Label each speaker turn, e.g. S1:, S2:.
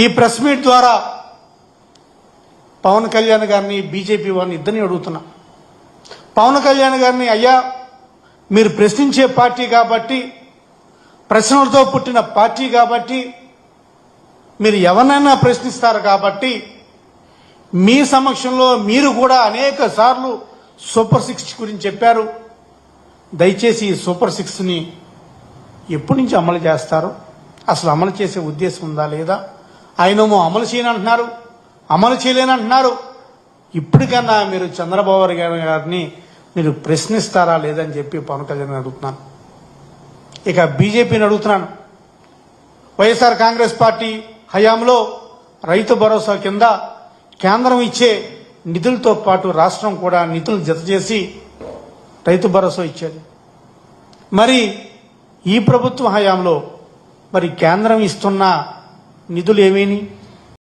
S1: ఈ press meet ద్వారా పవన్ కళ్యాణ్ గారిని బీజేపీ వారిని ఇద్దరిని అడుగుతున్నా. పవన్ కళ్యాణ్ గారిని, అయ్యా మీరు ప్రశ్నించే పార్టీ కాబట్టి, ప్రశ్నలతో పుట్టిన పార్టీ కాబట్టి, మీరు ఎవరినైనా ప్రశ్నిస్తారు కాబట్టి మీ సమక్షంలో మీరు కూడా అనేక సార్లు సూపర్ 6 గురించి చెప్పారు. దయచేసి ఈ సూపర్ 6ని ఎప్పటి నుంచి అమలు చేస్తారు? అసలు అమలు చేసే ఉద్దేశం ఉందా లేదా? ఆయనేమో అమలు చేయనంటున్నారు, అమలు చేయలేనంటున్నారు. ఇప్పటికన్నా మీరు చంద్రబాబు గారిని మీరు ప్రశ్నిస్తారా లేదని చెప్పి పవన్ కళ్యాణ్ అడుగుతున్నాను. ఇక బీజేపీని అడుగుతున్నాను. వైఎస్ఆర్ కాంగ్రెస్ పార్టీ హయాంలో రైతు భరోసా కింద కేంద్రం ఇచ్చే నిధులతో పాటు రాష్ట్రం కూడా నిధులు జత చేసి రైతు భరోసా ఇచ్చేది. మరి ఈ ప్రభుత్వ హయాంలో మరి కేంద్రం ఇస్తున్న నిధులు ఏమేని?